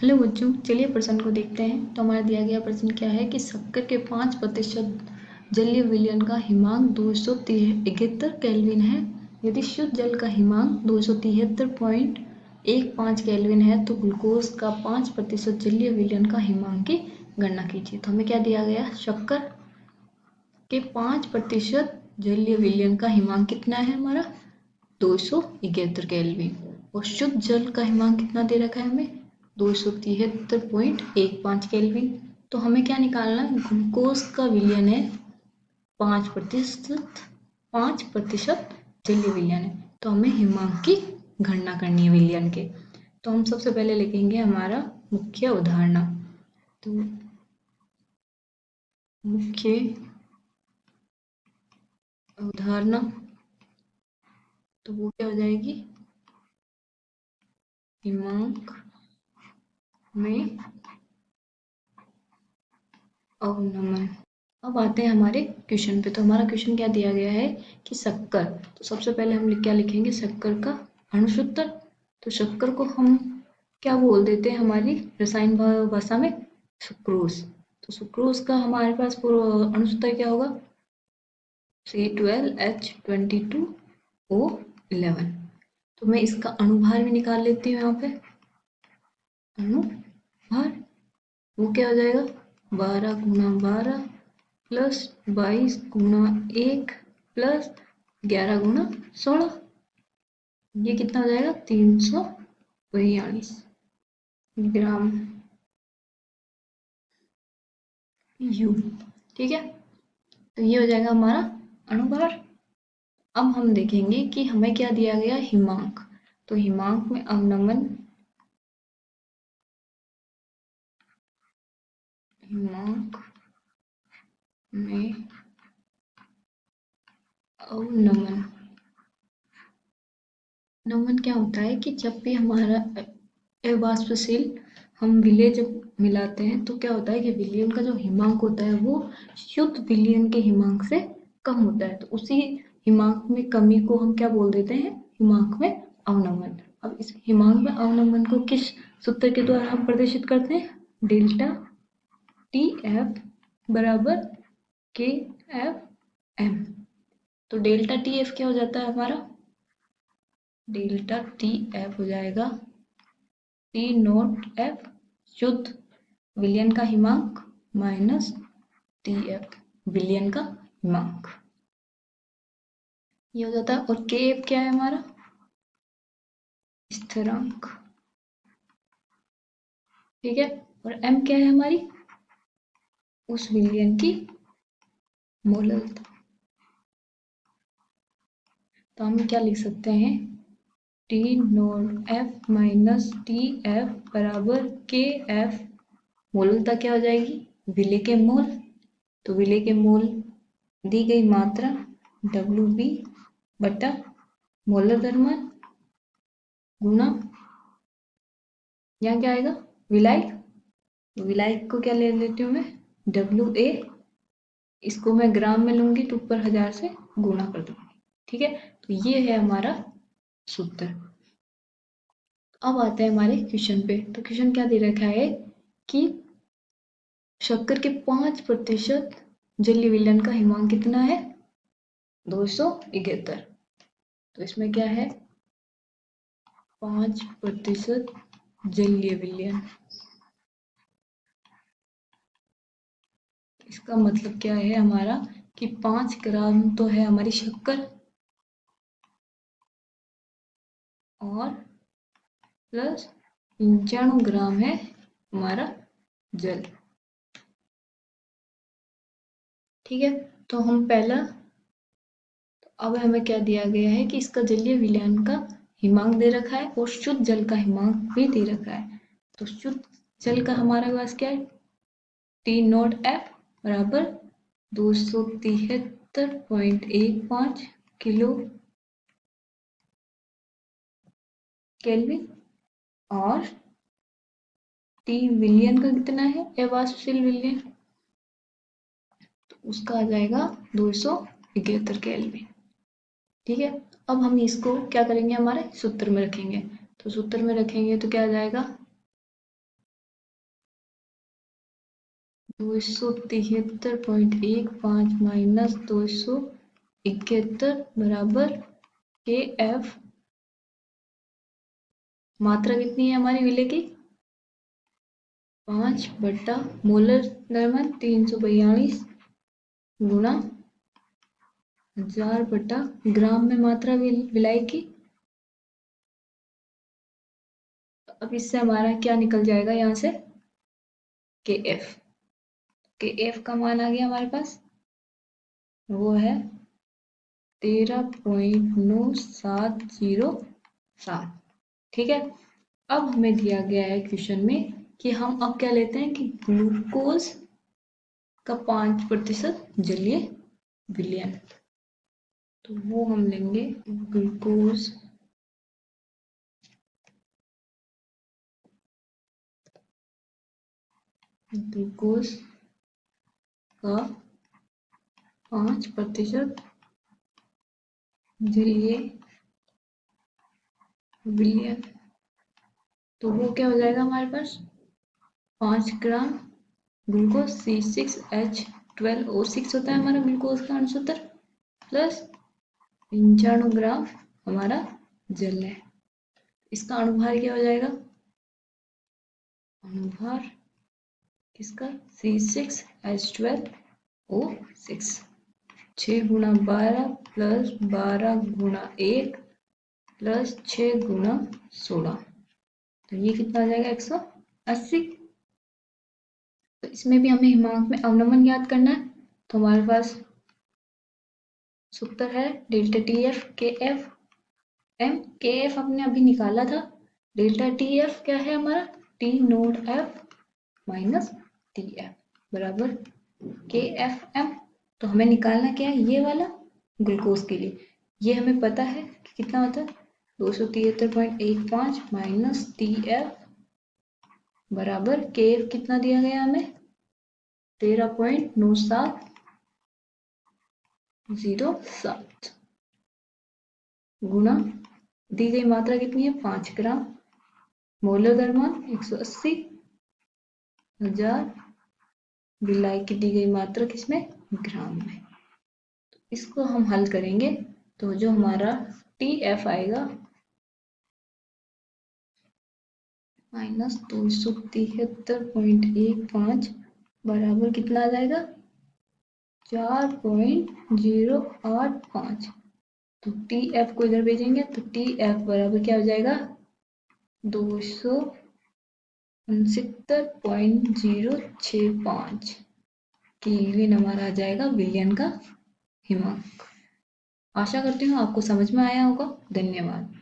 Hello बच्चों, चलिए प्रश्न को देखते हैं। तो हमारा दिया गया प्रश्न क्या है कि शक्कर के 5% जलीय विलयन का हिमांक 273 केल्विन है। यदि शुद्ध जल का हिमांक 273.15 केल्विन है तो ग्लूकोज का 5% जलीय विलयन का हिमांक की गणना कीजिए। तो हमें क्या दिया गया, शक्कर के 5% जलीय विलयन का हिमांक कितना है हमारा 273 केल्विन, और शुद्ध जल का हिमांक कितना दे रखा है हमें 273.15 केल्विन। तो हमें क्या निकालना है, ग्लूकोज का विलयन है 5% जलीय विलयन है, तो हमें हिमांक की गणना करनी है विलयन के। तो हम सबसे पहले लिखेंगे हमारा मुख्य अवधारणा। तो मुख्य अवधारणा तो वो क्या हो जाएगी, हिमांक में अवनमन। अब आते हैं हमारे क्वेश्चन पे। तो हमारा क्वेश्चन क्या दिया गया है कि शक्कर, तो सबसे पहले हम क्या लिखेंगे, शक्कर का अणुसूत्र। तो शक्कर को हम क्या बोल देते हैं हमारी रसायन भाषा में, सुक्रोज। तो सुक्रोज का हमारे पास अणुसूत्र क्या होगा, C12H22O11। तो मैं इसका अणुभार भी निकाल लेती हूँ यहाँ पे। अणुभार वो क्या हो जाएगा, 12 गुणा 12 प्लस 22 गुणा 1 प्लस 11 गुणा 16, ये कितना हो जाएगा 342 ग्राम यू। ठीक है, तो ये हो जाएगा हमारा अणुभार। अब हम देखेंगे कि हमें क्या दिया गया, हिमांक। तो हिमांक में अवनमन, हिमांक में अवनमन, नमन क्या होता है कि जब भी हमारा अवाष्पशील हम विलय जब मिलाते हैं तो क्या होता है कि विलयन का जो हिमांक होता है वो शुद्ध विलयन के हिमांक से कम होता है। तो उसी हिमांक में कमी को हम क्या बोल देते हैं, हिमांक में अवनमन। अब इस हिमांक में अवनमन को किस सूत्र के द्वारा हम प्रदर्शित करते हैं, डेल्टा टी एफ बराबर के एफ एम। तो डेल्टा टी एफ क्या हो जाता है हमारा, डेल्टा टी एफ हो जाएगा टी नोट एफ शुद्ध विलयन का हिमांक माइनस टी एफ विलयन का हिमांक, ये हो जाता है। और के एफ क्या है हमारा, स्थिरांक। ठीक है, और एम क्या है हमारी, उस विलयन की मोलरता। तो हम क्या लिख सकते हैं, T note F minus T F बराबर के एफ, मोलरता क्या हो जाएगी, विलय के मोल। तो विलय के मोल दी गई मात्रा WB बटा मोलर द्रव्यमान गुणा, यहाँ क्या आएगा, विलायक। विलायक को क्या ले लेती हूँ मैं, WA, इसको मैं ग्राम में लूंगी तो ऊपर 1000 से गुणा कर दूंगी। ठीक है, तो ये है हमारा सूत्र। अब आते हैं हमारे क्वेश्चन पे। तो क्वेश्चन क्या दे रखा है कि शक्कर के 5% जलीय विलयन का हिमांक कितना है 271। तो इसमें क्या है 5% जलीय विलयन, इसका मतलब क्या है हमारा कि 5 ग्राम तो है हमारी शक्कर और प्लस 95 ग्राम है हमारा जल। ठीक है, तो हम पहला, तो अब हमें क्या दिया गया है कि इसका जलीय विलयन का हिमांक दे रखा है और शुद्ध जल का हिमांक भी दे रखा है। तो शुद्ध जल का हमारे पास क्या है, टी नोट एफ बराबर 273.15 किलो केल्विन, और टी विलयन का कितना है अवाष्पशील विलयन, तो उसका आ जाएगा 271 केल्विन। ठीक है, अब हम इसको क्या करेंगे, हमारे सूत्र में रखेंगे। तो सूत्र में रखेंगे तो क्या आ जाएगा, 273.15 माइनस 271 बराबर के एफ। मात्रा कितनी है हमारी विले की? 5 बट्टा मोलर द्रव्यमान 342 गुणा 1000 बट्टा ग्राम में मात्रा विलाई की। अब इससे हमारा क्या निकल जाएगा यहाँ से? के एफ का मान आ गया हमारे पास, वो है 13.9707। ठीक है। अब हमें दिया गया है क्वेश्चन में कि हम अब क्या लेते हैं कि ग्लूकोज का 5% जलीय विलयन, तो वो हम लेंगे ग्लूकोज का 5% जलीय विलयन, तो वो क्या हो जाएगा हमारे पास? 5 ग्राम ग्लूकोज C6H12O6 होता है हमारा ग्लूकोज का अणुसूत्र, प्लस 95 ग्राम हमारा जल है। इसका अणुभार क्या हो जाएगा? अणुभार किसका? C6H12O6, 6 गुणा 12 प्लस 12 गुणा 1 प्लस 6 गुणा 16, तो ये कितना आ जाएगा? 180। तो इसमें भी हमें हिमांक में अवनमन याद करना है, तो हमारे पास सूत्र है डेल्टा टी एफ के एफ एम। के एफ हमने अभी निकाला था, डेल्टा टी एफ क्या है हमारा? T note F minus T F बराबर के एफ एम। तो हमें निकालना क्या है? ये वाला ग्लूकोज के लिए, ये हमें पता है कि कितना होता है 273.15 माइनस टी एफ बराबर के एफ कितना दिया गया हमें? 13.9707 गुणा दी गई मात्रा कितनी है? 5 ग्राम, मोलर द्रव्यमान 180, 1000 विलाई की दी गई मात्रा किसमें? ग्राम में। तो इसको हम हल करेंगे तो जो हमारा टी एफ आएगा -273.15 बराबर कितना आ जाएगा? 4.085। तो टी एफ को इधर भेजेंगे तो टी एफ बराबर क्या हो जाएगा? 269.065 केल्विन हमारा आ जाएगा विलयन का हिमांक। आशा करती हूँ आपको समझ में आया होगा। धन्यवाद।